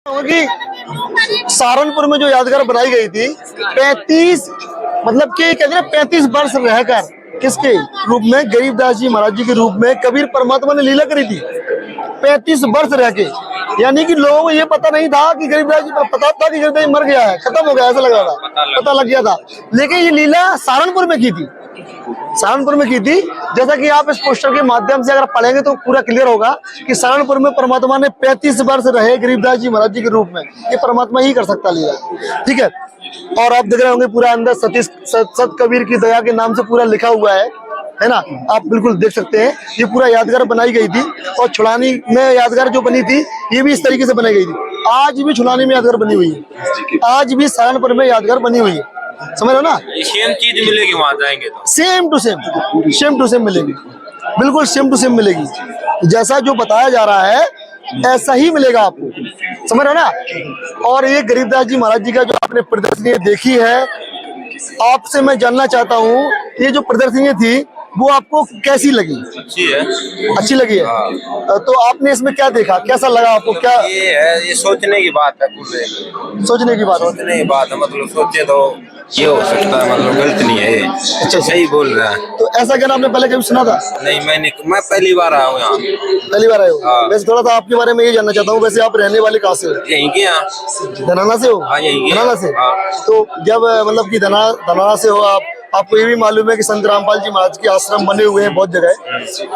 कि सहारनपुर में जो यादगार बनाई गई थी 35 मतलब कि कहते हैं 35 वर्ष रहकर किसके रूप में, गरीबदास जी महाराज जी के रूप में कबीर परमात्मा ने लीला करी थी 35 वर्ष रह के। यानी कि लोगों को ये पता नहीं था कि गरीबदास जी, पता था कि गरीबदास जी मर गया है, खत्म हो गया, ऐसा लग रहा था, पता लग गया था। लेकिन ये लीला सहारनपुर में की थी, सहारनपुर में की थी। जैसा कि आप इस पोस्टर के माध्यम से अगर पढ़ेंगे तो पूरा क्लियर होगा कि सहारनपुर में परमात्मा ने 35 वर्ष रहे गरीबदास जी महाराज जी के रूप में। ये परमात्मा ही कर सकता लीला, ठीक है। और आप देख रहे होंगे पूरा अंदर सत कबीर की दया के नाम से पूरा लिखा हुआ है ना, आप बिल्कुल देख सकते हैं। ये पूरा यादगार बनाई गई थी और छुड़ानी में यादगार जो बनी थी ये भी इस तरीके से बनाई गई थी। आज भी छुड़ानी में यादगार बनी हुई है, आज भी सहारनपुर में यादगार बनी हुई है, समझ लो ना। सेम चीज मिलेगी वहां जाएंगे तो सेम टू सेम मिलेगी, बिल्कुल सेम टू सेम मिलेगी। जैसा जो बताया जा रहा है ऐसा ही मिलेगा आपको, समझ रहे हो ना। और ये गरीबदास जी महाराज जी का जो आपने प्रदर्शनी देखी है, आपसे मैं जानना चाहता हूँ ये जो प्रदर्शनी थी वो आपको कैसी लगी? अच्छी है, अच्छी लगी है। तो आपने इसमें क्या देखा, कैसा लगा आपको? क्या ये है, ये सोचने की बात है, पूरे सोचने की बात है, मतलब सोचे तो ये हो सकता है, मतलब गलत नहीं है ये। अच्छा, सही बोल रहा है। तो ऐसा क्या आपने पहले कभी सुना था? नहीं, मैं पहली बार आया हूँ यहाँ। पहली बार आए हो? वैसे थोड़ा सा आपके बारे में ये जानना चाहता हूँ, वैसे आप रहने वाले कहाँ से हो? यहीं के यहाँ, धनाना से हो? यहीं धनाना से। तो जब मतलब कि धनाना से हो आपको ये भी मालूम है कि संत रामपाल जी महाराज के आश्रम बने हुए हैं बहुत जगह।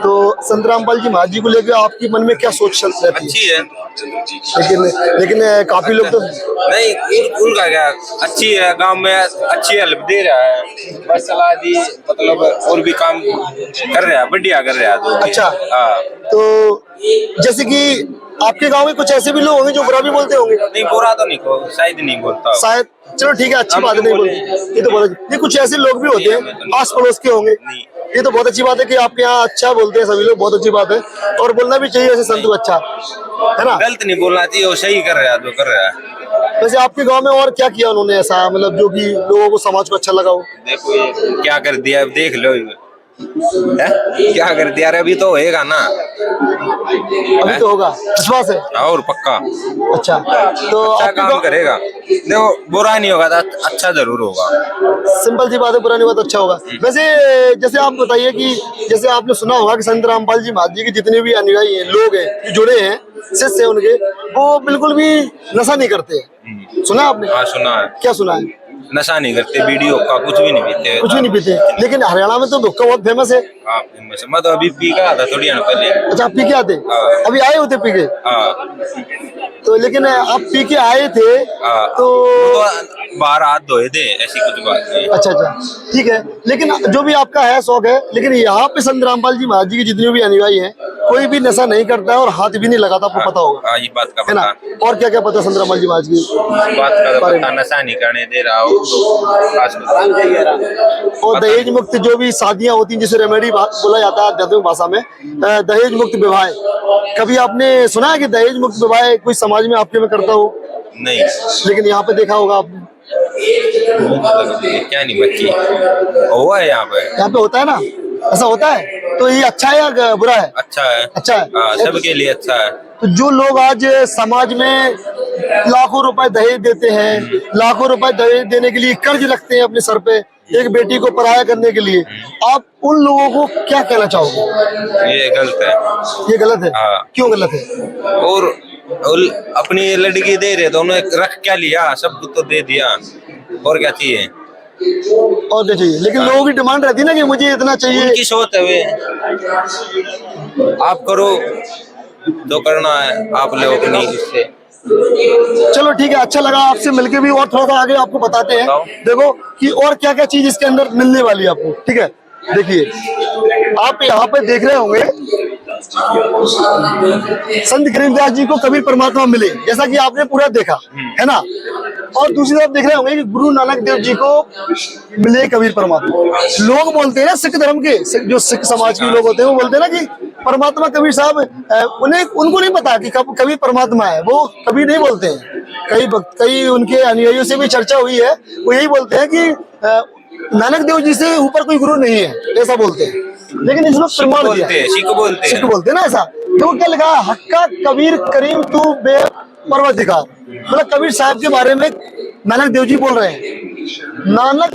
तो संत रामपाल जी महाराज जी को लेकर आपके मन में क्या सोच रहती है? अच्छी है, लेकिन काफी लोग तो नहीं, उनका क्या अच्छी है, गांव में अच्छी हेल्प दे रहा है, बस सलाह दी, मतलब और भी काम कर रहा है, बढ़िया कर रहा है तो। अच्छा, तो जैसे कि आपके गांव में कुछ ऐसे भी लोग होंगे जो बुरा भी बोलते होंगे? नहीं, बुरा तो नहीं, शायद नहीं बोलता, शायद, चलो ठीक है, अच्छी बात है, नहीं बोलते ये तो बहुत। ये कुछ ऐसे लोग भी होते हैं आस पड़ोस के होंगे, ये तो बहुत अच्छी बात है कि आपके यहाँ अच्छा बोलते हैं सभी लोग, बहुत अच्छी बात है और बोलना भी चाहिए ऐसे संत को, अच्छा है ना। गलत नहीं बोलना चाहिए, वो सही कर रहा है जो कर रहा है। वैसे आपके गांव में और क्या किया उन्होंने ऐसा, मतलब जो कि लोगों को, समाज को अच्छा लगा हो? देखो ये क्या कर दिया, अब देख लो क्या कर दिया, अभी तो होएगा ना, अभी तो होगा, विश्वास है और पक्का। अच्छा, तो अच्छा काम करेगा, देखो बुरा नहीं होगा तो अच्छा जरूर होगा, सिंपल सी बात है, बुरा नहीं हुआ तो अच्छा होगा। वैसे जैसे आप बताइए कि जैसे आपने सुना होगा कि संत रामपाल जी महाराज जी के जितने भी अनुयायी हैं, लोग हैं, जुड़े हैं, शिष्य उनके, वो बिल्कुल भी नशा नहीं करते हैं, सुना आपने? हाँ सुना है। क्या सुना है? नशा नहीं करते, बीड़ी का कुछ भी नहीं पीते, कुछ भी नहीं पीते। लेकिन हरियाणा में तो हुक्का बहुत फेमस है। हाँ फेमस है, मैं तो अभी पी के आता थोड़ी देर पहले। अच्छा, आप पी के आते? अभी आए होते पी के? हाँ। तो लेकिन आप पी के आए थे तो बाहर हाथ धोए थे, ऐसी कुछ बात नहीं। अच्छा, ठीक है। लेकिन जो भी आपका है शौक है, लेकिन यहाँ पे संत रामपाल जी महाराज जी के जितने भी अनुयायी हैं कोई भी नशा नहीं करता है और हाथ भी नहीं लगाता, आपको पता होगा? ये बात का है ना। और क्या क्या पता संत रामपाल जी महाराज की बात का पता? नशा नहीं करने दे रहा हो, और दहेज मुक्त जो भी शादियां होती हैं, जिसे रेमेडी बोला जाता है आध्यात्मिक भाषा में, दहेज मुक्त विवाह, कभी आपने सुना है कि दहेज मुक्त विवाह कोई समाज में आपके में करता हो? नहीं, लेकिन यहाँ पे देखा होगा आपने। क्या नहीं बच्ची हुआ है यहाँ पे होता है ना, ऐसा होता है। तो ये अच्छा है या बुरा है? अच्छा है, अच्छा है, सबके लिए अच्छा है। तो जो लोग आज समाज में लाखों रुपए दहेज देते हैं, लाखों रुपए दहेज देने के लिए कर्ज रखते हैं अपने सर पे एक बेटी को पराया करने के लिए, आप उन लोगों को क्या कहना चाहोगे? ये गलत है, ये गलत है। क्यों गलत है? और अपनी लड़की दे रहे तो उन्हें रख क्या लिया, सब कुछ तो दे दिया, और क्या चाहिए? और क्या चाहिए? लेकिन लोगों की डिमांड रहती है ना कि मुझे इतना चाहिए। उनकी सोच है वे, आप करो जो करना है, आप लोगों को नहीं इससे। चलो ठीक है, अच्छा लगा आपसे मिलके भी, और थोड़ा सा आगे आपको बताते हैं, देखो कि और क्या क्या चीज इसके अंदर मिलने वाली है आपको, ठीक है। देखिए, आप यहाँ पे देख रहे होंगे संत गरीबदास जी को कबीर परमात्मा मिले, जैसा कि आपने पूरा देखा है ना। और दूसरी तरफ देख रहे होंगे कि गुरु नानक देव जी को मिले कबीर परमात्मा। लोग बोलते हैं ना, सिख धर्म के जो सिख समाज के लोग होते हैं वो बोलते हैं ना कि परमात्मा कबीर साहब, उनको नहीं पता कि कबीर परमात्मा है, वो कभी नहीं बोलते हैं। कई उनके अनुयायियों से भी चर्चा हुई है, वो यही बोलते हैं कि नानक देव जी से ऊपर कोई गुरु नहीं है, ऐसा बोलते हैं। लेकिन इसमें प्रमाण दिया है, सिख बोलते हैं ना ऐसा। तो क्या लिखा, हक्का कबीर करीम तू बे पर्वतिकार। मतलब कबीर साहब के बारे में नानक देव जी बोल रहे हैं, नानक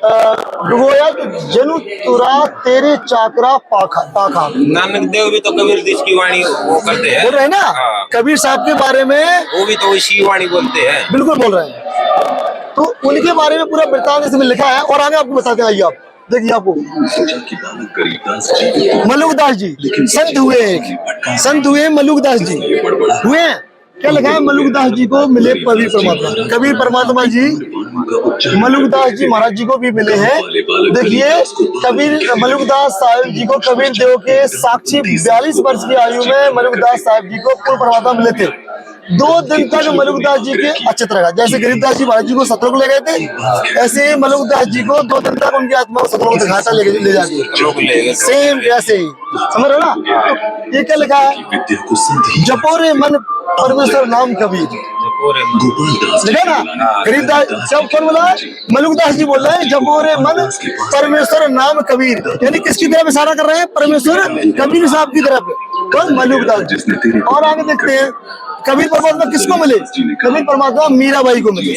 डुबोया जनु तुरा तेरे चाकरा पाखा पाखा। नानक देव भी तो कबीर देश की वाणी वो करते हैं, बोल रहे हैं ना। हाँ। कबीर साहब के बारे में वो भी तो इसी वाणी बोलते हैं। बिल्कुल बोल रहे हैं। तो उनके बारे में पूरा वृत्तांत इसमें लिखा है और आगे आपको बताते हैं। आइए आप देखिए, आपको मलुकदास जी संत हुए, एक संत हुए मलुकदास जी हुए हैं। क्या लिखा है? मलुकदास जी को मिले कबीर परमात्मा। कबीर परमात्मा जी मलुकदास जी महाराज जी को भी मिले हैं। देखिए, कबीर मलुकदास साहिब जी को कबीर देव के साक्षी 42 वर्ष की आयु में मलुकदास साहिब जी को पूर्ण परमात्मा मिले थे। 2 दिन तक मलुकदास जी के अचित रहा। जैसे गरीबदास जी महाराज जी को सतलोक ले गए थे, ऐसे ही मलुकदास जी को 2 दिन तक उनकी आत्मा को सतलोक दिखाता ले जाती। सेम ऐसे ही, समझ रहे हो ना। तो ये क्या लिखा है? जपोरे मन परमेश्वर नाम कबीर, लिखा ना। गरीबदास जब कौन बोला? मलुकदास जी बोल रहे हैं जपोरे मन परमेश्वर नाम कबीर, यानी किसकी तरफ इशारा कर रहे हैं? परमेश्वर कबीर साहब की तरफ। कौन? मलुकदास। और आगे देखते हैं, कबीर परमात्मा किसको मिले? कबीर परमात्मा मीराबाई को मिले।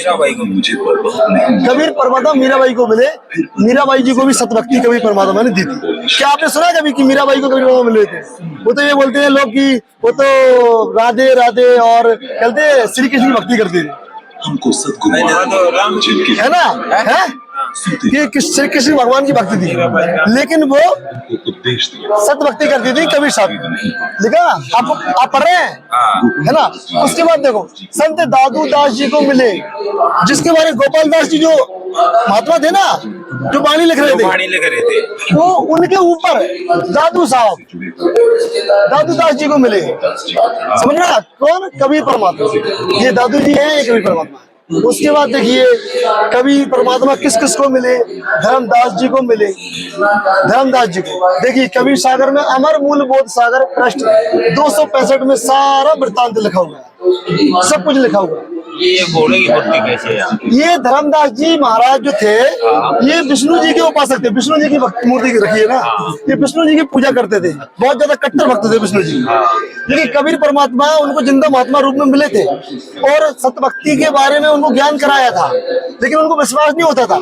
कबीर परमात्मा मीराबाई को मिले। मीराबाई जी को भी सतभक्ति कबीर परमात्मा ने दी थी। क्या आपने सुना कभी कि मीराबाई को कबीर परमात्मा मिले थे? वो तो ये बोलते हैं लोग कि वो तो राधे राधे और कहते श्री कृष्ण की भक्ति करते थे, हमको सद्गुरु है ना, है कि श्री कृष्ण भगवान की भक्ति थी, लेकिन वो उपदेश दिया। सत भक्ति करती थी कबीर साहब। लिखा आप पढ़ रहे हैं, है ना। उसके बाद देखो, संत दादू दास जी को मिले, जिसके बारे में गोपाल दास जी जो महात्मा थे ना, जो वाणी लिख रहे थे, वो उनके ऊपर दादू साहब दादू दास जी को मिले। समझ रहे? कौन? कबीर परमात्मा। ये दादू जी हैं, ये कबीर परमात्मा। उसके बाद देखिए, कबीर परमात्मा किस किस को मिले? धर्मदास जी को मिले। धर्मदास जी को देखिए, कबीर सागर में अमर मूल बोध सागर पृष्ठ 265 में सारा वृत्तांत लिखा हुआ है, सब कुछ लिखा हुआ है। ये घोड़े की मूर्ति कैसे है? ये धर्मदास जी महाराज जो थे, ये विष्णु जी के उपासक थे। विष्णु जी की मूर्ति रखी है ना, ये विष्णु जी की पूजा करते थे, बहुत ज्यादा कट्टर भक्त थे विष्णु जी। लेकिन कबीर परमात्मा उनको जिंदा महात्मा रूप में मिले थे और सतभक्ति के बारे में उनको ज्ञान कराया था, लेकिन उनको विश्वास नहीं होता था।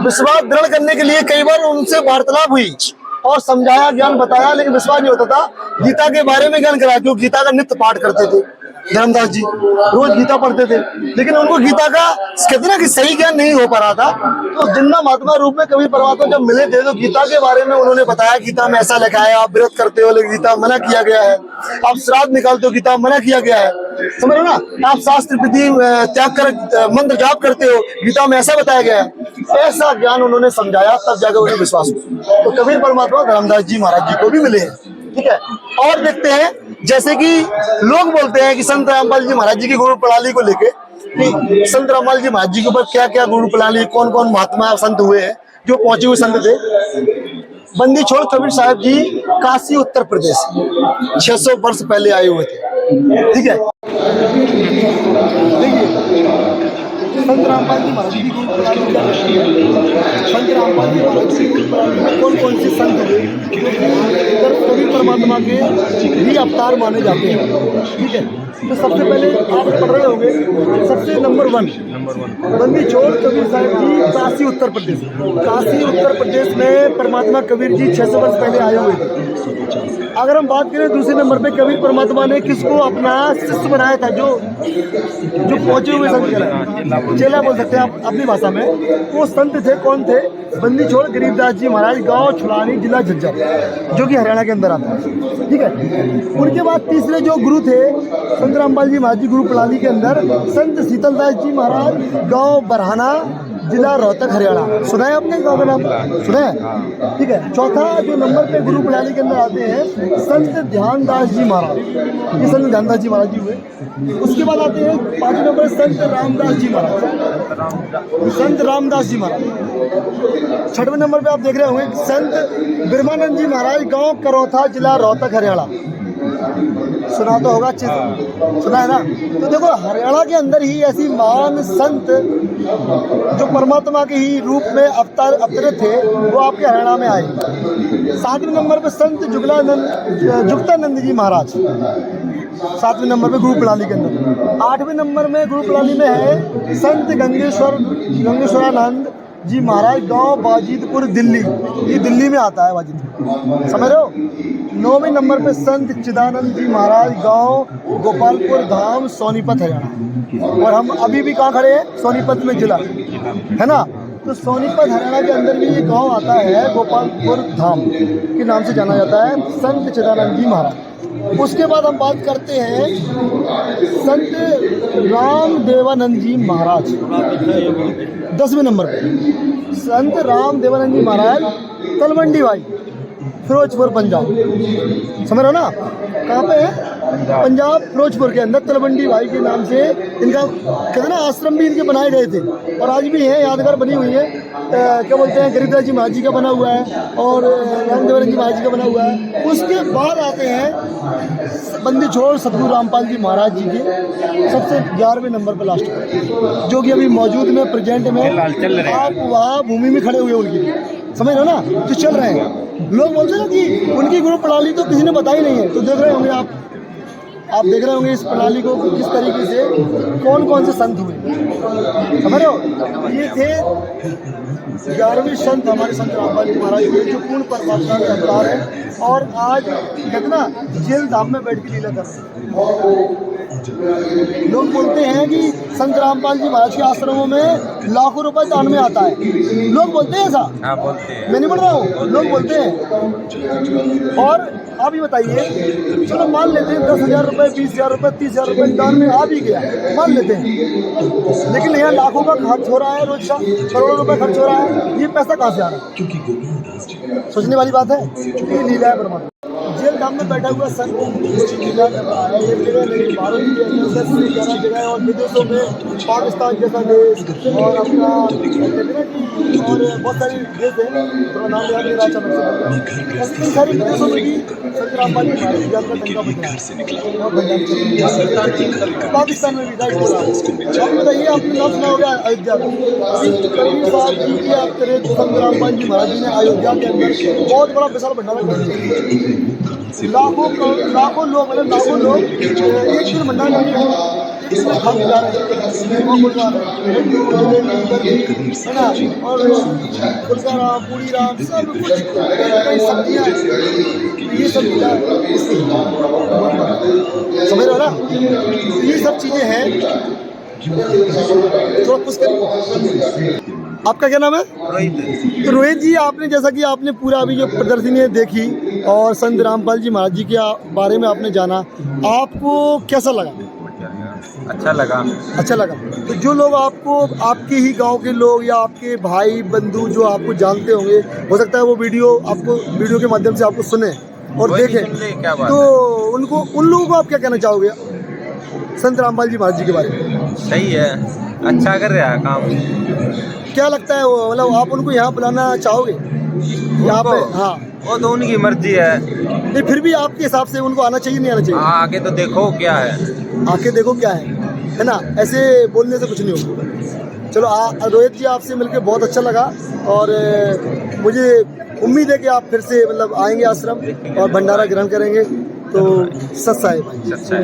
विश्वास दृढ़ करने के लिए कई बार उनसे वार्तालाप हुई और समझाया, ज्ञान बताया, लेकिन विश्वास नहीं होता था। गीता के बारे में ज्ञान कराया, क्योंकि गीता का नित्य पाठ करते थे धर्मदास जी, रोज गीता पढ़ते थे, लेकिन उनको गीता का कहते ना कि सही ज्ञान नहीं हो पा रहा था। तो जिंदा महात्मा रूप में कबीर परमात्मा जब मिले थे, तो गीता के बारे में उन्होंने बताया, गीता में ऐसा लिखा है, आप व्रत करते हो लेकिन गीता मना किया गया है, आप श्राद्ध निकालते हो गीता मना किया गया है, समझ रहे हो ना, आप शास्त्र विधि त्याग कर मंत्र जाप करते हो, गीता में ऐसा बताया गया है। ऐसा ज्ञान उन्होंने समझाया, तब जाकर उन्हें विश्वास हुआ। तो कबीर परमात्मा धर्मदास जी महाराज जी को भी मिले हैं, ठीक है। और देखते हैं, जैसे कि लोग बोलते हैं कि संत रामपाल जी महाराज जी की गुरु प्रणाली को लेके, कि संत रामपाल जी महाराज जी के ऊपर क्या क्या गुरु प्रणाली, कौन कौन महात्मा संत हुए हैं जो पहुंचे हुए संत थे। बंदी छोड़ कबीर साहब जी काशी उत्तर प्रदेश 600 वर्ष पहले आए हुए थे, ठीक है। संत रामपाल जी महाराज जी गुरु प्रणाली, संत रामपाल जी महाराज जी गुरु प्रणाली कौन कौन से संत हुए कबीर परमात्मा के भी अवतार माने जाते हैं, ठीक है। तो सबसे पहले आप पढ़ रहे होंगे, सबसे नंबर 1 बंदी छोड़ कबीर साहब जी काशी उत्तर प्रदेश। काशी उत्तर प्रदेश में परमात्मा कबीर जी 600 वर्ष पहले आए हुए थे। अगर हम बात करें दूसरे नंबर पे, कबीर परमात्मा ने किसको अपना शिष्य बनाया था? जो पहुंचे हुए संत, चेला बोल सकते हैं आप अपनी भाषा में। वो संत थे, कौन थे? बंदी छोड़ गरीबदास जी महाराज, गांव छुलानी, जिला झज्जर, जो कि हरियाणा के अंदर आता है, ठीक है। उनके बाद तीसरे जो गुरु थे संत रामपाल जी महाराज जी गुरु प्रणाली के अंदर, संत शीतलदास जी महाराज, गांव बरहाना, जिला रोहतक, हरियाणा। सुना है आपने गाँव का नाम? सुना है, ठीक है। चौथा जो नंबर पे गुरु प्रणाली के अंदर आते हैं संत ध्यानदास जी महाराज, ये संत ध्यानदास जी महाराज जी हुए। उसके बाद आते हैं 5वें नंबर संत रामदास जी महाराज, संत रामदास जी महाराज। 6वें नंबर पे आप देख रहे होंगे संत ब्रह्मानंद जी महाराज, गांव करौथा, जिला रोहतक, हरियाणा। सुना तो होगा, अच्छे से सुना है ना। तो देखो, हरियाणा के अंदर ही ऐसी महान संत जो परमात्मा के ही रूप में अवतरित थे, वो आपके हरियाणा में आए। 7वें नंबर पर संत जुगतानंद जी महाराज, 7वें नंबर पे गुरु प्रणाली के अंदर। 8वें नंबर में गुरु प्रणाली में है संत गंगेश्वरानंद जी महाराज, गांव बाजितपुर दिल्ली। ये दिल्ली में आता है बाजितपुर, समझ रहे हो। 9वें नंबर पे संत चिदानंद जी महाराज, गांव गोपालपुर धाम, सोनीपत हरियाणा। और हम अभी भी कहाँ खड़े हैं? सोनीपत में जिला है ना। तो सोनीपत हरियाणा के अंदर भी ये गांव आता है, गोपालपुर धाम के नाम से जाना जाता है, संत चिदानंद जी महाराज। उसके बाद हम बात करते हैं संत राम देवानंद जी महाराज, 10वें नंबर पे संत राम देवानंद जी महाराज, तलवंडी भाई, फिरोजपुर पंजाब। समझ रहे हो ना, कहाँ पे है? पंजाब, फिरोजपुर के अंदर तलवंडी भाई के नाम से इनका कहते हैं ना आश्रम भी इनके बनाए गए थे और आज भी है, यादगार बनी हुई है। क्या बोलते हैं, गरीबदास जी महाराज जी का बना हुआ है और रामदेवानंद जी महाराज जी का बना हुआ है। उसके बाद आते हैं बंदी छोड़ सतगुरु रामपाल जी महाराज जी के सबसे 11वें नंबर पर लास्ट पर, जो कि अभी मौजूद में प्रेजेंट में आप वहाँ भूमि में खड़े हुए उनकी, समझ रहे हो ना, जो चल रहे हैं। लोग बोलते हैं ना कि उनकी गुरु प्रणाली तो किसी ने बताई नहीं है, तो देख रहे होंगे आप देख रहे होंगे इस प्रणाली को किस तरीके से कौन कौन से संत हुए, समझ रहे हो। ये थे 11वें संत हमारे संत रामपाल जी महाराज के, जो पूर्ण परमात्मा का अवतार है और आज कहते ना जेल धाम में बैठ के लीला कर रहे हैं। लोग बोलते हैं कि संत रामपाल जी महाराज के आश्रमों में लाखों रुपए दान में आता है। लोग बोलते हैं ऐसा? हाँ बोलते हैं, मैं नहीं बोल रहा हूँ, लोग बोलते हैं। और आप ही बताइए, चलो मान लेते हैं 10,000 रुपये, 20,000 रुपये, 30,000 रुपये दान में आ भी गया, मान लेते हैं, लेकिन यहाँ लाखों का खर्च हो रहा है, रोज का करोड़ों रुपए खर्च हो रहा है, ये पैसा कहाँ से आ रहा है? सोचने वाली बात है। ये लीला है परमात्मा। जेल धाम में बैठा हुआ संत लीला कर रहा है। ये जगह नहीं, भारत के अंदर 10 जगह और विदेशों में, पाकिस्तान जैसा देश और अपना और बहुत सारे देश हैं, थोड़ा नाम याद नहीं रहा अचानक से, ऐसे कई सारे विदेशों में भी संत रामपाल जी महाराज की यात्रा डंका बजा। पाकिस्तान में भी राइट हो रहा है। आप बताइए, आपने नाम सुना होगा अयोध्या का, कबीर साहब जी की आप करें तो संत रामपाल जी महाराज जी ने अयोध्या के अंदर बहुत बड़ा विशाल भंडारा कर दिया। लाखों लोग, मतलब लाखों लोग एक दिन भंडारा नहीं है, खाते जा रहे हैं, है ना, और फुलका राम, पूरी राम, सब कुछ कई सब्जियाँ, ये सब समझ रहे हो ना, ये सब चीज़ें हैं। थोड़ा कुछ करिए। आपका क्या नाम है? रोहित। तो रोहित जी, आपने जैसा कि आपने पूरा अभी जो प्रदर्शनी देखी और संत रामपाल जी महाराज जी के बारे में आपने जाना, आपको कैसा लगा? अच्छा लगा। अच्छा लगा। तो जो लोग आपको, आपके ही गांव के लोग या आपके भाई बंधु जो आपको जानते होंगे, हो सकता है वो वीडियो के माध्यम से आपको सुने और देखें, तो उन लोगों को आप क्या कहना चाहोगे संत रामपाल जी महाराज जी के बारे में? सही है, अच्छा कर रहा है काम। क्या लगता है, मतलब आप उनको यहाँ बुलाना चाहोगे यहाँ पे? हाँ, वो तो उनकी मर्जी है। नहीं, फिर भी आपके हिसाब से उनको आना चाहिए, नहीं आना चाहिए? आके तो देखो क्या है, आके देखो क्या है ना, ऐसे बोलने से कुछ नहीं होगा। चलो रोहित जी, आपसे मिलकर बहुत अच्छा लगा और मुझे उम्मीद है कि आप फिर से मतलब आएंगे आश्रम और भंडारा ग्रहण करेंगे। तो सत्साई भाई, सच्चा है।